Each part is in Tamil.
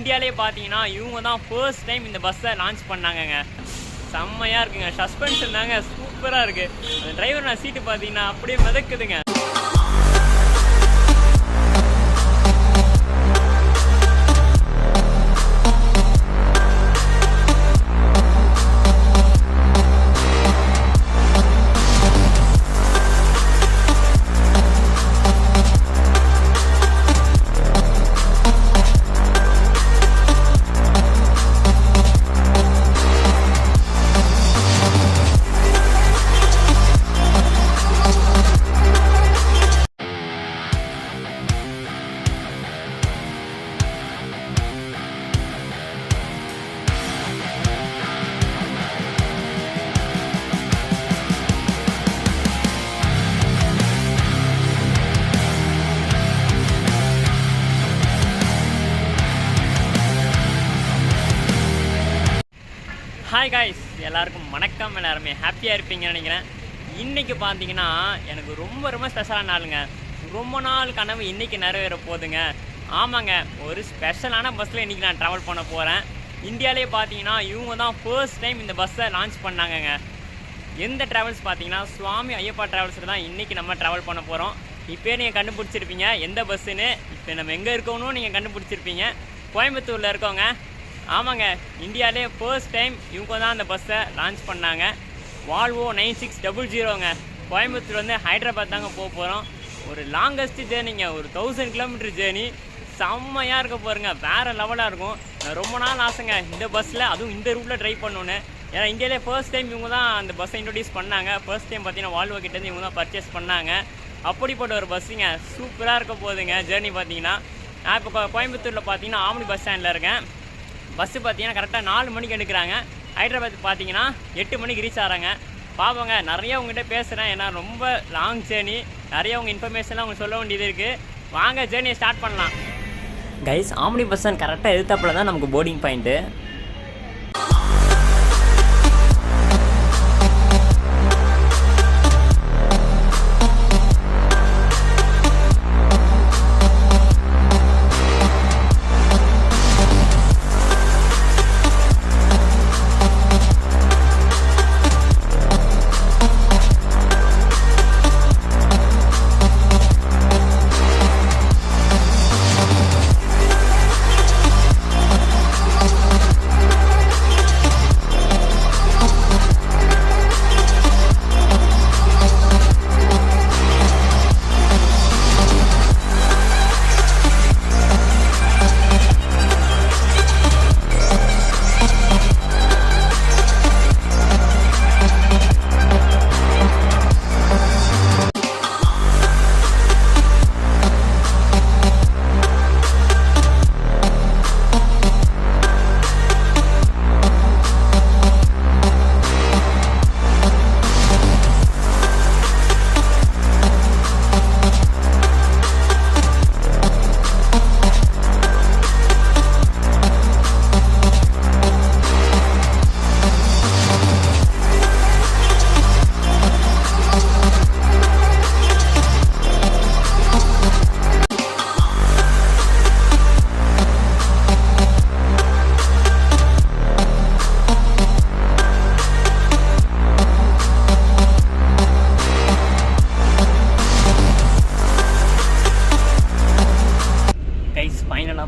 இந்தியாவிலே பார்த்தீங்கன்னா இவங்க தான் ஃபர்ஸ்ட் டைம் இந்த பஸ்ஸை லான்ச் பண்ணாங்கங்க. செம்மையாக இருக்குங்க. சஸ்பென்ஷன் தாங்க சூப்பராக இருக்குது. அந்த டிரைவர் நான் சீட்டு பார்த்தீங்கன்னா அப்படியே மிதக்குதுங்க. ஹாய் காய்ஸ், எல்லாருக்கும் வணக்கம். எல்லாருமே ஹாப்பியாக இருப்பீங்கன்னு நினைக்கிறேன். இன்றைக்கி பார்த்தீங்கன்னா எனக்கு ரொம்ப ஸ்பெஷலான நாளுங்க. ரொம்ப நாள் கனவு இன்றைக்கி நிறைவேற போகுதுங்க. ஆமாங்க, ஒரு ஸ்பெஷலான பஸ்ஸில் இன்றைக்கி நான் ட்ராவல் பண்ண போகிறேன். இந்தியாவிலே பார்த்தீங்கன்னா இவங்க தான் ஃபர்ஸ்ட் டைம் இந்த பஸ்ஸை லான்ச் பண்ணாங்கங்க. எந்த ட்ராவல்ஸ் பார்த்தீங்கன்னா சுவாமி ஐயப்பா ட்ராவல்ஸில் தான் இன்றைக்கி நம்ம ட்ராவல் பண்ண போகிறோம். இப்போ நீங்கள் கண்டுபிடிச்சிருப்பீங்க எந்த பஸ்ஸுன்னு. இப்போ நம்ம எங்கே இருக்கோன்னு நீங்கள் கண்டுபிடிச்சிருப்பீங்க. கோயம்புத்தூரில் இருக்கோங்க. ஆமாங்க, இந்தியாவிலே ஃபர்ஸ்ட் டைம் இவங்க தான் அந்த பஸ்ஸை லான்ச் பண்ணாங்க. வால்வோ 9600ங்க. கோயம்புத்தூர் வந்து ஹைதராபாத் தாங்க போக போகிறோம். ஒரு லாங்கஸ்ட் ஜேர்னிங்க, ஒரு 1000 கிலோமீட்டர் ஜேர்னி. செம்மையாக இருக்க போகிறேங்க, வேறு லெவலாக இருக்கும். ரொம்ப நாள் ஆசைங்க இந்த பஸ்ஸில், அதுவும் இந்த ரூட்டில் ட்ரைவ் பண்ணணுன்னு. ஏன்னா இந்தியாவிலே ஃபர்ஸ்ட் டைம் இவங்க தான் அந்த பஸ்ஸை இன்ட்ரடியூஸ் பண்ணாங்க. ஃபர்ஸ்ட் டைம் பார்த்தீங்கன்னா வால்வோ கிட்டேருந்து இவங்க தான் பர்ச்சேஸ் பண்ணாங்க. அப்படிப்பட்ட ஒரு பஸ்ஸுங்க, சூப்பராக இருக்க போகுதுங்க ஜேர்னி. பார்த்தீங்கன்னா நான் இப்போ கோயம்புத்தூரில் பார்த்தீங்கன்னா ஆம்னி பஸ் ஸ்டாண்டில் இருக்கேன். பஸ்ஸு பார்த்தீங்கன்னா கரெக்டாக 4 மணிக்கு எடுக்கிறாங்க. ஹைதராபாத் பார்த்தீங்கன்னா 8 மணிக்கு ரீச் ஆகிறாங்க. பாவங்க, நிறைய உங்கள்கிட்ட பேசுகிறேன். ஏன்னா ரொம்ப லாங் ஜேர்னி, நிறைய உங்கள் இன்ஃபர்மேஷன்லாம் உங்களுக்கு சொல்ல வேண்டியது இருக்குது. வாங்க ஜேர்னியை ஸ்டார்ட் பண்ணலாம். கைஸ், ஆம்னி பஸ் ஸ்டாண்ட் கரெக்டாக எதிர்த்தாப்பில் தான் நமக்கு போர்டிங் பாயிண்ட்டு.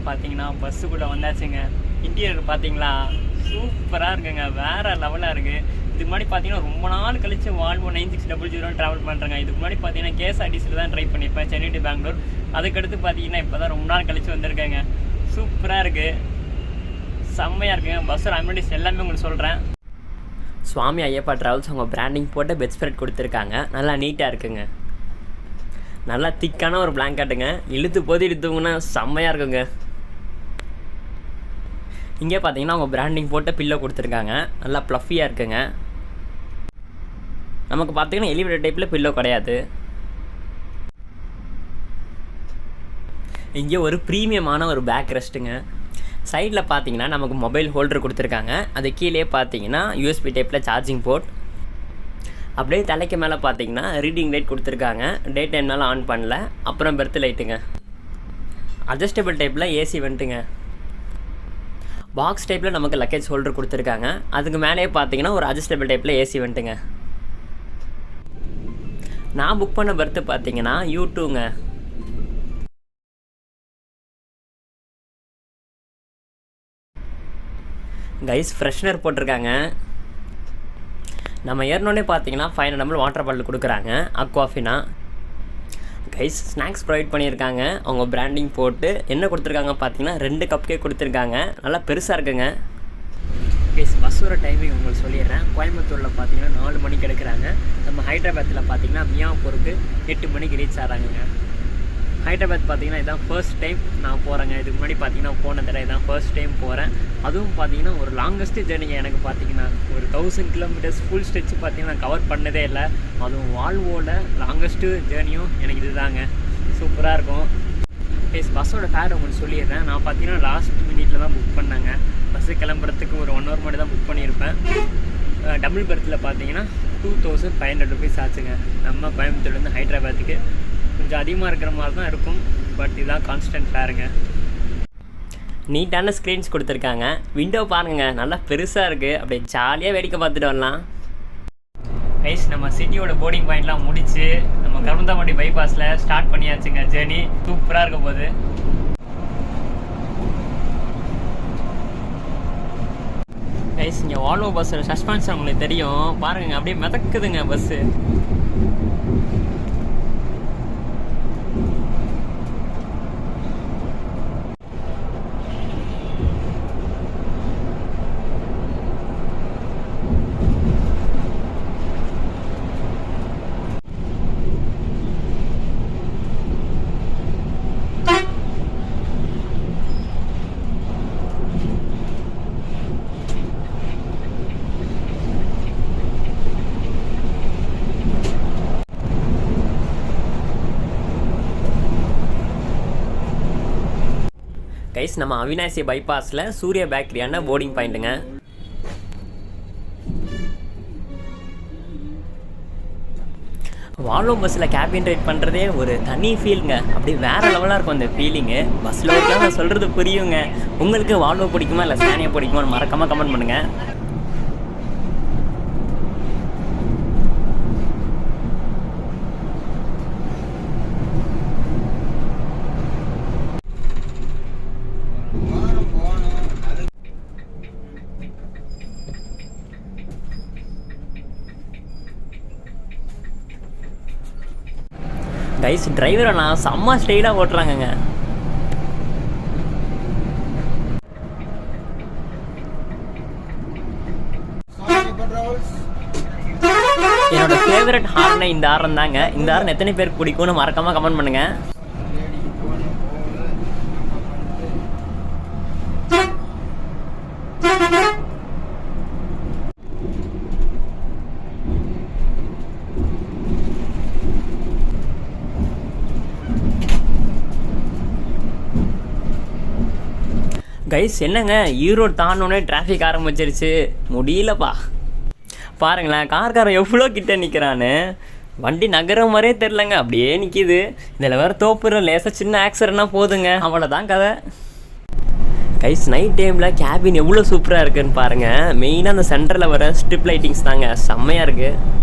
பார்த்தீங்கன்னா பஸ்ஸுக்குள்ளே வந்தாச்சுங்க. இன்டீரியர் பார்த்தீங்களா, சூப்பராக இருக்குங்க, வேறு லெவலாக இருக்குது. இதுக்கு முன்னாடி பார்த்தீங்கன்னா ரொம்ப நாள் கழிச்சு வால்வோ 9600 ட்ராவல் பண்ணுறேங்க. இதுக்கு முன்னாடி பார்த்தீங்கன்னா கேஎஸ்ஆர்டிசியில் தான் ட்ரை பண்ணியிருப்பேன், சென்னை டு பெங்களூர். அதுக்கடுத்து பார்த்தீங்கன்னா இப்போ தான் ரொம்ப நாள் கழிச்சு வந்திருக்கேங்க. சூப்பராக இருக்குது, செம்மையாக இருக்குங்க. பஸ்ஸோட அம்யூனிட்டிஸ் எல்லாமே உங்களுக்கு சொல்கிறேன். சுவாமி ஐயப்பா ட்ராவல்ஸ் அவங்க பிராண்டிங் போட்டு பெட் ஸ்ப்ரெட் கொடுத்துருக்காங்க. நல்லா நீட்டாக இருக்குங்க. நல்லா திக்கான ஒரு பிளாங்கெட்டுங்க. இழுத்து போதிட்டு தூங்குனா செம்மையாக இருக்குங்க. இங்கே பார்த்தீங்கன்னா அவங்க பிராண்டிங் போட்ட பில்லோ கொடுத்துருக்காங்க. நல்லா ப்ளஃபியாக இருக்குங்க. நமக்கு பார்த்தீங்கன்னா எலிவேட்டர் டைப்பில் பில்லோ கிடையாது. இங்கே ஒரு ப்ரீமியமான ஒரு பேக் ரெஸ்ட்டுங்க. சைடில் பார்த்தீங்கன்னா நமக்கு மொபைல் ஹோல்டர் கொடுத்துருக்காங்க. அது கீழே பார்த்தீங்கன்னா யூஎஸ்பி டைப்பில் சார்ஜிங் போர்ட். அப்படியே தலைக்கு மேலே பார்த்தீங்கன்னா ரீடிங் லைட் கொடுத்துருக்காங்க. டே டைம்னால ஆன் பண்ணல. அப்புறம் பெர்த் லைட்டுங்க. அட்ஜஸ்டபிள் டைப்பில் ஏசி வந்துட்டுங்க. பாக்ஸ் டைப்பில் நமக்கு லக்கேஜ் ஹோல்டர் கொடுத்துருக்காங்க. அதுக்கு மேலேயே பார்த்தீங்கன்னா ஒரு அட்ஜஸ்டபிள் டைப்பில் ஏசி வந்துட்டுங்க. நான் புக் பண்ண பர்த்து பார்த்தீங்கன்னா U2ங்க. கைஸ் ஃப்ரெஷ்னர் போட்டிருக்காங்க. நம்ம ஏறினோடனே பார்த்தீங்கன்னா 500 ml வாட்டர் பாட்டில் கொடுக்குறாங்க அக்வாஃபினா. கைஸ் ஸ்நாக்ஸ் ப்ரொவைட் பண்ணியிருக்காங்க. அவங்க பிராண்டிங் போட்டு என்ன கொடுத்துருக்காங்க பார்த்தீங்கன்னா 2 கப் கேக் கொடுத்துருக்காங்க. நல்லா பெருசாக இருக்குங்க. கைஸ் பஸ்ஸோட டைமிங் உங்களுக்கு சொல்லிடுறேன். கோயம்புத்தூரில் பார்த்தீங்கன்னா 4 மணிக்கு எடுக்கிறாங்க. நம்ம ஹைதராபாத்தில் பார்த்தீங்கன்னா மியாப்பூருக்கு 8 மணிக்கு ரீச் ஆகிறாங்க. ஹைதராபாத் பார்த்தீங்கன்னா இதான் ஃபர்ஸ்ட் டைம் நான் போகிறேங்க. இதுக்கு முன்னாடி பார்த்தீங்கன்னா போன தடவை இதான் ஃபர்ஸ்ட் டைம் போகிறேன். அதுவும் பார்த்தீங்கன்னா ஒரு லாங்கஸ்ட்டு ஜேர்னிங்க. எனக்கு பார்த்தீங்கன்னா ஒரு 1000 கிலோமீட்டர்ஸ் ஃபுல் ஸ்ட்ரெச் பார்த்தீங்கன்னா நான் கவர் பண்ணதே இல்லை. அதுவும் வால்வோட லாங்கஸ்ட்டு ஜேர்னியும் எனக்கு இது தாங்க. சூப்பராக இருக்கும். பஸ்ஸோட ஃபேர் உங்களுக்கு சொல்லிடுறேன். நான் பார்த்தீங்கன்னா லாஸ்ட் மினிட்ல தான் புக் பண்ணேங்க. பஸ்ஸு கிளம்புறதுக்கு ஒரு 1 hour மட்டும் தான் புக் பண்ணியிருப்பேன். டபுள் பர்த்தில் பார்த்தீங்கன்னா 2500 rupees ஆச்சுங்க. நம்ம கோயம்புத்தூர்லேருந்து ஹைதராபாத்துக்கு கொஞ்சம் அதிகமாக இருக்கிற மாதிரி தான் இருக்கும். பட் இதுதான் கான்ஸ்டன்ட் ஃபேருங்க. நீட்டான ஸ்க்ரீன்ஸ் கொடுத்துருக்காங்க. விண்டோ பாருங்க நல்லா பெருசாக இருக்குது. அப்படியே ஜாலியாக வேடிக்கை பார்த்துட்டு வரலாம். கைஸ் நம்ம சிட்டியோட போர்டிங் பாயிண்ட்லாம் முடிச்சு நம்ம கருந்தாமண்டி பைபாஸில் ஸ்டார்ட் பண்ணியாச்சுங்க. ஜேர்னி சூப்பராக இருக்க போகுது. கைஸ் இங்கே வால்வோ பஸ்ஸோட சஸ்பென்ஷன் உங்களுக்கு தெரியும் பாருங்க. அப்படியே மிதக்குதுங்க பஸ்ஸு. கைஸ் நம்ம அவினாசி பைபாஸில் சூர்யா பேக்கரியான போர்டிங் பாயிண்ட்டுங்க. வால்வோ பஸ்ஸில் கேபின் ரைட் பண்ணுறதே ஒரு தனி ஃபீலுங்க. அப்படி வேறு லெவலாக இருக்கும் அந்த ஃபீலிங்கு. பஸ்ஸில் ஓகே நான் சொல்கிறது புரியுங்க. உங்களுக்கு வால்வோ பிடிக்குமா இல்லை ஸ்கானியா பிடிக்குமான்னு மறக்காமல் கமெண்ட் பண்ணுங்கள். கைஸ் டிரைவரை நான் செம்ம ஸ்டைலாக ஓட்டுறாங்கங்க. என்னோட ஃபேவரட் ஹார்னா இந்த ஹார்ன் தாங்க. இந்த ஹார்ன் எத்தனை பேருக்கு பிடிக்கும்னு மறக்காம கமெண்ட் பண்ணுங்க. கைஸ் என்னங்க ஈரோடு தாண்டோன்னே டிராஃபிக் ஆரம்பிச்சிருச்சு. முடியலப்பா பாருங்களேன். கார்காரன் எவ்வளோ கிட்ட நிற்கிறான்னு. வண்டி நகர மாதிரியே தெரிலங்க. அப்படியே நிற்கிது. இதில் வேறு தோப்புற லேசாக சின்ன ஆக்சிடென்ட்னா போதுங்க. அவ்வளோதான் கதை. கைஸ் நைட் டைமில் கேபின் எவ்வளோ சூப்பராக இருக்குதுன்னு பாருங்கள். மெயினாக அந்த சென்டரில் வர ஸ்ட்ரிப் லைட்டிங்ஸ் தாங்க செம்மையாக இருக்குது.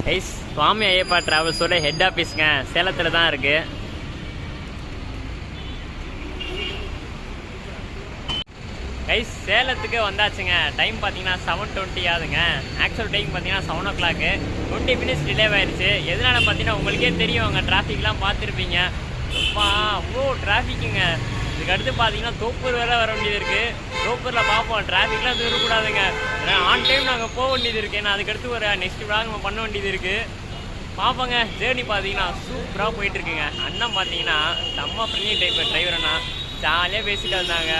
கைஸ் சுவாமி ஐயப்பா டிராவல்ஸோட ஹெட் ஆஃபீஸ்ங்க சேலத்தில் தான் இருக்குது. கைஸ் சேலத்துக்கு வந்தாச்சுங்க. டைம் பார்த்தீங்கன்னா 7:20 ஆகுதுங்க. ஆக்சுவல் டைம் பார்த்தீங்கன்னா 7 o'clock. 20 minutes டிலே ஆயிடுச்சு. எதனால பார்த்தீங்கன்னா உங்களுக்கே தெரியும், அங்கே டிராஃபிக்லாம் பார்த்துருப்பீங்க. அப்பா அவ்வளோ டிராஃபிக்குங்க. இதுக்கடுத்து பார்த்தீங்கன்னா தோப்பூர் வேறு வர வேண்டியது இருக்குது. தோப்பூரில் பார்ப்போம், டிராஃபிக்லாம் இருக்கக்கூடாதுங்க. ஆன் டைம் நாங்கள் போக வேண்டியது இருக்குது. ஏன்னா அதுக்கடுத்து ஒரு நெக்ஸ்ட் விழா நம்ம பண்ண வேண்டியது இருக்குது. பார்ப்போங்க. ஜேர்னி பார்த்தீங்கன்னா சூப்பராக போயிட்டுருக்குங்க. அண்ணன் பார்த்தீங்கன்னா செம்ம ஃப்ரெண்ட்லி டைப் டிரைவர்னா, ஜாலியாக பேசிட்டு வந்தாங்க.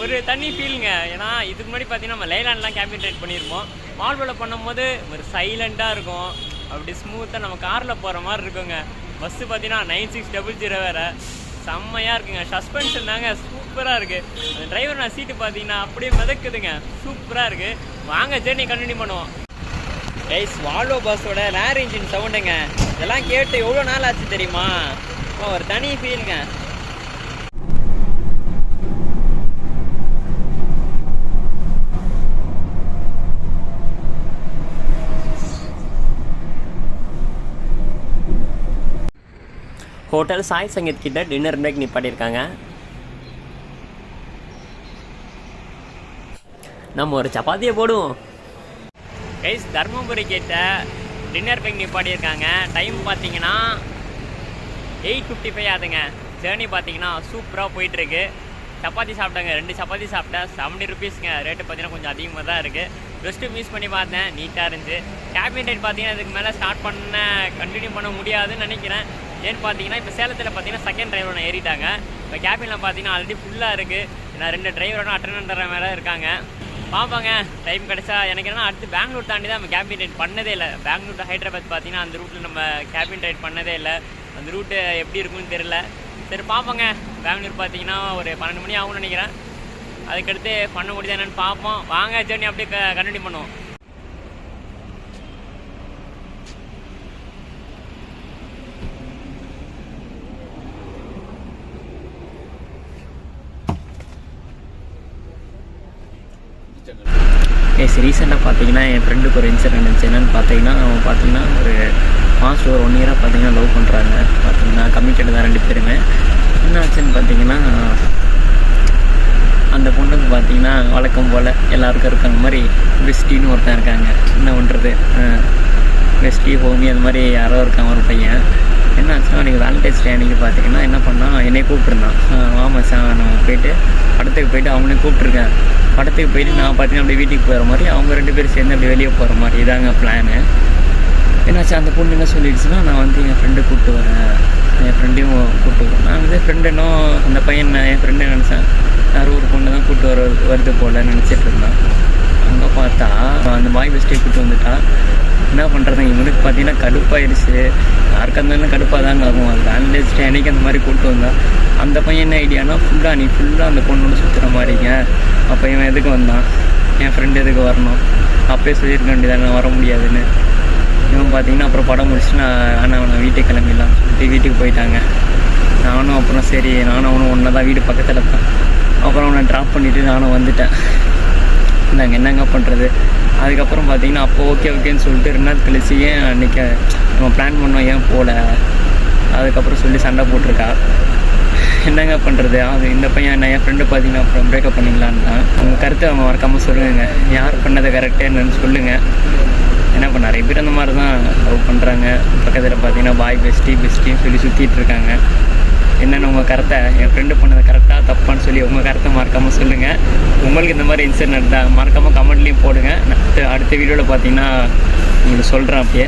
ஒரு தனி ஃபீலுங்க. ஏன்னா இதுக்கு முன்னாடி பார்த்தீங்கன்னா நம்ம லைலாண்ட்லாம் கேபின் ரைட் பண்ணியிருப்போம். மால்போவில் பண்ணும்போது ஒரு சைலண்ட்டாக இருக்கும், அப்படி ஸ்மூத்தாக நம்ம காரில் போகிற மாதிரி இருக்குங்க. பஸ்ஸு பார்த்தீங்கன்னா 9600 வேறு செம்மையாக இருக்குங்க. சஸ்பென்ஷன் தாங்க சூப்பராக இருக்குது. அந்த டிரைவர் நான் சீட்டு பார்த்தீங்கன்னா அப்படியே மிதக்குதுங்க, சூப்பராக இருக்குது. வாங்க ஜேர்னி கண்டினியூ பண்ணுவோம். கைஸ் வால்வோ பஸ்ஸோட ரேர் இன்ஜின் சவுண்டுங்க. இதெல்லாம் கேட்டு எவ்வளோ நாள் ஆச்சு தெரியுமா? ஒரு தனி ஃபீலுங்க. ஹோட்டல் சாய் சங்கீத் கிட்ட டின்னர் பிரேக் நிப்பாட்டியிருக்காங்க. நம்ம ஒரு சப்பாத்தியை போடுவோம். கைஸ் தர்மபுரி கிட்ட டின்னர் பிரேக் நிப்பாட்டியிருக்காங்க. டைம் பார்த்தீங்கன்னா 8:55 ஆகுதுங்க. ஜேர்னி பார்த்தீங்கன்னா சூப்பராக போயிட்டுருக்கு. சப்பாத்தி சாப்பிட்டாங்க, 2 சப்பாத்தி சாப்பிட்டேன். 70 rupeesங்க. ரேட்டு பார்த்தீங்கன்னா கொஞ்சம் அதிகமாக தான் இருக்குது. ஜஸ்ட்டு மிஸ் பண்ணி பார்த்தேன், நீட்டாக இருந்துச்சு. கேபின் ரைட் பார்த்தீங்கன்னா இதுக்கு மேலே ஸ்டார்ட் கண்டினியூ பண்ண முடியாதுன்னு நினைக்கிறேன். ஏன்னு பார்த்தீங்கன்னா இப்போ சேலத்தில் பார்த்தீங்கன்னா செகண்ட் டிரைவர் ஏறிட்டாங்க. இப்போ கேபினில் பார்த்தீங்கன்னா ஆல்ரெடி ஃபுல்லாக இருக்குது. ஏன்னா 2 டிரைவரும் அட்டெண்ட் பண்ணுற மேலே இருக்காங்க. பார்ப்பாங்க டைம் கிடச்சா. எனக்கு என்னன்னா அடுத்து பெங்களூர் தாண்டி தான் நம்ம கேபின் ரைட் பண்ணதே இல்லை. பெங்களூர் டு ஹைதராபாத் பார்த்தீங்கன்னா அந்த ரூட்டில் நம்ம கேபின் ரைட் பண்ணதே இல்லை. அந்த ரூட்டு எப்படி இருக்குன்னு தெரியல. சரி பார்ப்போங்க. பெங்களூர் பார்த்தீங்கன்னா ஒரு 12 மணி ஆகும்னு நினைக்கிறேன். அதுக்கடுத்து பண்ண முடியுதா என்னென்னு பார்ப்போம். வாங்க ஜேர்னி அப்படியே கண்டினியூ பண்ணுவோம். ரீசெண்டாக பார்த்தீங்கன்னா என் ஃப்ரெண்டுக்கு ஒரு இன்சிடென்ட் இருந்துச்சு. என்னென்னு பார்த்தீங்கன்னா அவன் பார்த்தீங்கன்னா ஒரு மாஸ்டர் ஒரு 1 year பார்த்தீங்கன்னா லவ் பண்ணுறாங்க. பார்த்தீங்கன்னா கமிட்டட் தான் 2 பேருமே. என்ன ஆச்சுன்னு பார்த்தீங்கன்னா அந்த பொண்ணுக்கு பார்த்தீங்கன்னா வழக்கம் போல் எல்லாருக்கும் இருக்காங்க மாதிரி பெஸ்டின்னு ஒருத்தன் இருக்காங்க. என்ன பண்ணுறது, பெஸ்டி ஹோமி அந்த மாதிரி யாரோ இருக்காங்க ஒரு பையன். என்ன ஆச்சுன்னா அன்றைக்கி வேலண்டைன்ஸ் டே அன்றைக்கி பார்த்தீங்கன்னா என்ன பண்ணால் என்னை கூப்பிட்ருந்தான். ஆமாச்சான் நம்ம போயிட்டு படத்துக்கு போயிட்டு அவங்களையும் கூப்பிட்ருக்கேன். படத்துக்கு போயிட்டு நான் பார்த்தீங்கன்னா அப்படியே வீட்டுக்கு போகிற மாதிரி, அவங்க 2 பேரும் சேர்ந்து அப்படியே வெளியே போகிற மாதிரி இதாங்க பிளானு. என்னாச்சு அந்த பொண்ணு என்ன சொல்லிடுச்சுன்னா, நான் வந்து என் ஃப்ரெண்டை கூப்பிட்டு வரேன், என் ஃப்ரெண்டையும் கூப்பிட்டு வரேன். நான் வந்து ஃப்ரெண்டுனோ அந்த பையன் என் ஃப்ரெண்டு நினச்சேன். யாரும் ஒரு பொண்ணு தான் கூப்பிட்டு வருது போல் நினச்சிட்டு இருந்தான். அங்கே பார்த்தா அந்த பாய் பெஸ்ட்டே கூப்பிட்டு வந்துட்டா. என்ன பண்ணுறது, இவனுக்கு பார்த்தீங்கன்னா கடுப்பாயிடுச்சு. யாருக்காக இருந்தாலும் கடுப்பாக தாங்க ஆகும். அது வேலண்டைன்ஸ் டே அன்றைக்கி அந்த மாதிரி கூப்பிட்டு வந்தான். அந்த பையன் என்ன ஐடியானா நீ ஃபுல்லாக அந்த பொண்ணோட சுற்றுற மாதிரிங்க. அப்போ இவன் எதுக்கு வந்தான், என் ஃப்ரெண்டு எதுக்கு வரணும், அப்போயே சொல்லியிருக்க வேண்டியதான் நான் வர முடியாதுன்னு. இவன் பார்த்தீங்கன்னா அப்புறம் படம் முடிச்சுட்டு நான் வீட்டுக்கு கிளம்பிடலாம் சொல்லிட்டு வீட்டுக்கு போயிட்டாங்க. நானும் அப்புறம் சரி நானும் அவனும் ஒன்றா தான் வீடு பக்கத்தில் இருப்பேன். அப்புறம் அவனை ட்ராப் பண்ணிவிட்டு நானும் வந்துட்டேன். நாங்கள் என்னங்க பண்ணுறது. அதுக்கப்புறம் பார்த்தீங்கன்னா அப்போ ஓகேன்னு சொல்லிட்டு 2 நாள் கழிச்சு ஏன் அன்றைக்கி நம்ம பிளான் பண்ணோம் ஏன் போகல, அதுக்கப்புறம் சொல்லி சண்டை போட்டிருக்கா. என்னங்க பண்ணுறது. அது இந்த பையன் என்ன என் ஃப்ரெண்டு பார்த்தீங்கன்னா அப்புறம் பிரேக்கப் பண்ணிக்கலான்னு தான். உங்கள் கருத்தை அவங்க மறக்காமல் சொல்லுங்க. யார் பண்ணது கரெக்டு என்னன்னு சொல்லுங்கள். என்ன பண்ண நிறைய பேர் அந்த மாதிரி தான் லவ் பண்ணுறாங்க. பக்கத்தில் பார்த்தீங்கன்னா பாய் பெஸ்டின்னு சொல்லி சுற்றிட்டு இருக்காங்க. என்னென்ன உங்கள் கருத்தை, என் ஃப்ரெண்டு பண்ணது கரெக்டாக தப்பான்னு சொல்லி உங்கள் கருத்தை மறக்காமல் சொல்லுங்கள். உங்களுக்கு இந்த மாதிரி இன்சிடென்ட் தான் மறக்காமல் கமெண்ட்லேயும் போடுங்க. அடுத்த வீடியோவில் பார்த்தீங்கன்னா உங்களுக்கு சொல்கிறேன் அப்படியே.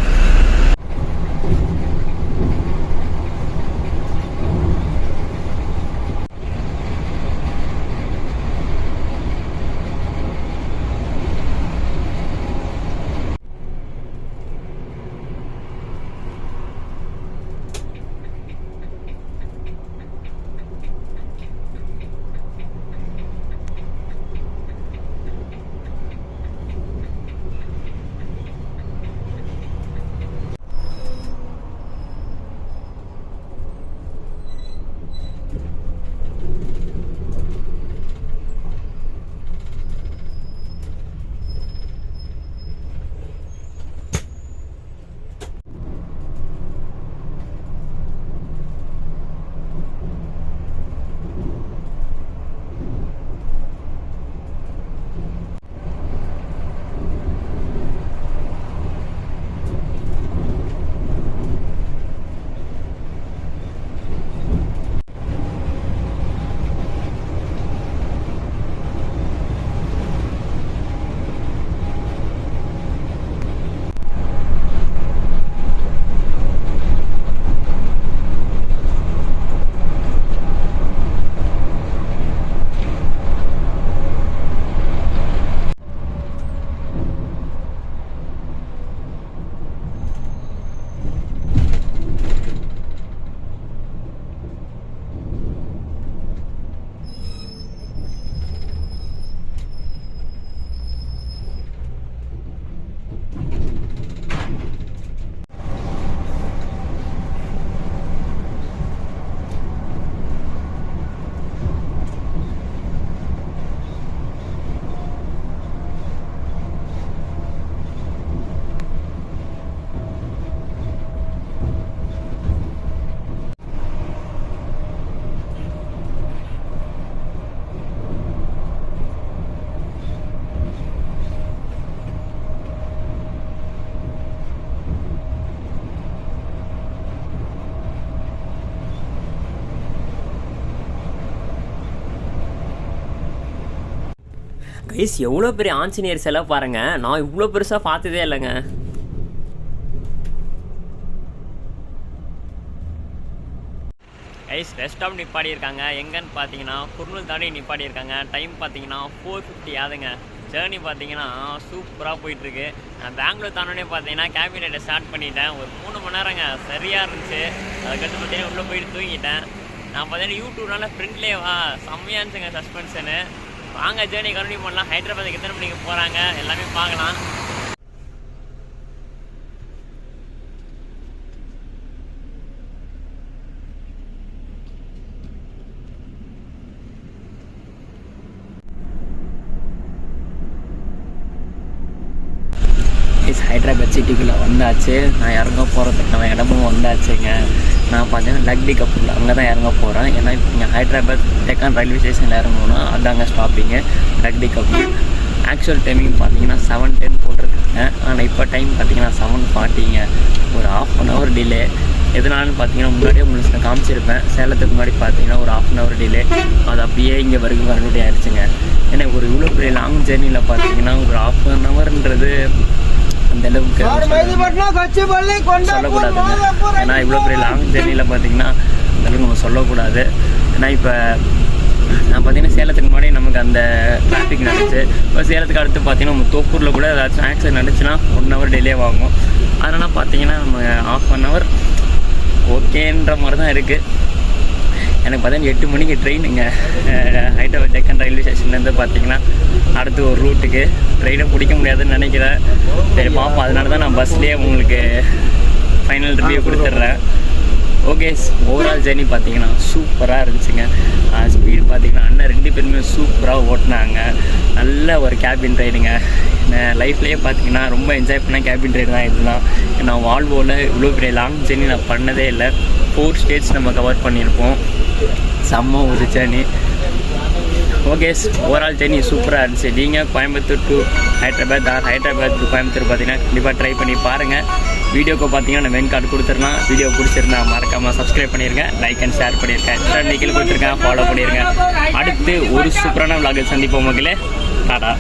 கைஸ் எவ்வளோ பெரிய ஆஞ்சநேயர் சிலை பாருங்கள், நான் இவ்வளோ பெருசாக பார்த்ததே இல்லைங்க. கைஸ் ரெஸ்ட் ஸ்டாப் நிப்பாடியிருக்காங்க. எங்கன்னு பார்த்தீங்கன்னா குர்னூல் தாண்டி நிப்பாடியிருக்காங்க. டைம் பார்த்தீங்கன்னா 4:50 ஆகுதுங்க. ஜேர்னி பார்த்தீங்கன்னா சூப்பராக போயிட்டுருக்கு. நான் பெங்களூர் தானோடனே பார்த்தீங்கன்னா கேபின் ரைடை ஸ்டார்ட் பண்ணிட்டேன். ஒரு 3 மணி நேரங்க சரியாக இருந்துச்சு. அதுக்கடுத்து பார்த்தீங்கன்னா உள்ளே போயிட்டு தூங்கிட்டேன். நான் பார்த்தீங்கன்னா யூடியூப்னால ஃப்ரெண்ட்லேயே செம்மையாக இருந்துச்சுங்க சஸ்பென்ஷனு. வாங்க ஜேர்னி கண்டினியூ பண்ணலாம். ஹைதராபாத்துக்கு எத்தனை மணிக்கு போகிறாங்க எல்லாமே பார்க்கலாம். ஹைதராபாத் சிட்டிக்குள்ளே வந்தாச்சு. நான் இறங்க போகிறதுக்கான இடமும் வந்தாச்சுங்க. நான் பார்த்தீங்கன்னா லக்டி கப்பூரில் அங்கே தான் இறங்க போகிறேன். ஏன்னா இப்போ இங்கே ஹைதராபாத் டெக்கான் ரயில்வே ஸ்டேஷனில் இறங்கணுன்னா அதாங்க ஸ்டாப்பிங்கு லக்டி கப்பூர். ஆக்சுவல் டைமிங் பார்த்தீங்கன்னா 7:10 போட்டிருக்காங்க. ஆனால் இப்போ டைம் பார்த்தீங்கன்னா 7:40ங்க. ஒரு 1/2 hour டிலே. எதனாலும் பார்த்தீங்கன்னா முன்னாடியே உங்களுக்கு நான் காமிச்சிருப்பேன். சேலத்துக்கு முன்னாடி பார்த்தீங்கன்னா ஒரு 1/2 hour டிலே. அது அப்படியே இங்கே வரைக்கும் வரணுடைய ஆயிடுச்சுங்க. ஏன்னா ஒரு இவ்வளோ பெரிய லாங் ஜேர்னியில் பார்த்தீங்கன்னா ஒரு 1/2 hourன்றது அந்த அளவுக்கு சொல்லக்கூடாதுங்க. ஏன்னா இவ்வளோ பெரிய லாங் ஜேர்னியில் பார்த்தீங்கன்னா அந்த அளவுக்கு நம்ம சொல்லக்கூடாது. ஏன்னா இப்போ நான் பார்த்தீங்கன்னா சேலத்துக்கு முன்னாடி நமக்கு அந்த டிராஃபிக் நடந்துச்சு. இப்போ சேலத்துக்கு அடுத்து பார்த்தீங்கன்னா நம்ம தோப்பூரில் கூட ஏதாச்சும் ஆக்சிடென்ட் நடந்துச்சுன்னா 1 hour டிலே ஆகும். அதனால் பார்த்தீங்கன்னா நம்ம 1/2 hour ஓகேன்ற மாதிரி தான் இருக்குது. எனக்கு பார்த்தீங்கன்னா 8 மணிக்கு ட்ரெயினுங்க. ஹைதராபாத் டெக்கன் ரயில்வே ஸ்டேஷன்லேருந்து பார்த்தீங்கன்னா அடுத்து ஒரு ரூட்டுக்கு ட்ரெயினை பிடிக்க முடியாதுன்னு நினைக்கிறேன். சரி பார்ப்போம். அதனால தான் நான் பஸ்லேயே உங்களுக்கு ஃபைனல் ரிவ்யூ கொடுத்துட்றேன். ஓகே, ஓவரால் ஜேர்னி பார்த்தீங்கன்னா சூப்பராக இருந்துச்சுங்க. ஸ்பீடு பார்த்தீங்கன்னா அண்ணன் 2 பேருமே சூப்பராக ஓட்டினாங்க. நல்ல ஒரு கேபின் ரைடுங்க. லைஃப்லேயே பார்த்தீங்கன்னா ரொம்ப என்ஜாய் பண்ண கேபின் ரைடு தான் இதுதான். நான் வால்வோவில் இவ்வளோ பெரிய லாங் ஜேர்னி நான் பண்ணதே இல்லை. 4 ஸ்டேட்ஸ் நம்ம கவர் பண்ணியிருப்போம். செம்ம ஒரு ஜேர்னி. ஓகே, ஓவரால் ஜேர்னி சூப்பராக இருந்துச்சு. நீங்கள் கோயம்புத்தூர் டு ஹைதராபாத் ஹைதராபாத் டு கோயம்புத்தூர் பார்த்தீங்கன்னா கண்டிப்பாக ட்ரை பண்ணி பாருங்கள். வீடியோக்கு பார்த்தீங்கன்னா நான் மெயின் கார்டு கொடுத்துருந்தேன். வீடியோ பிடிச்சிருந்தா மறக்காமல் சப்ஸ்கிரைப் பண்ணியிருக்கேன், லைக் அண்ட் ஷேர் பண்ணியிருக்கேன், நீக்கில் கொடுத்துருக்கேன், ஃபாலோ பண்ணியிருக்கேன். அடுத்து ஒரு சூப்பரான விளாகில் சந்திப்போம் மக்களே. டாடா.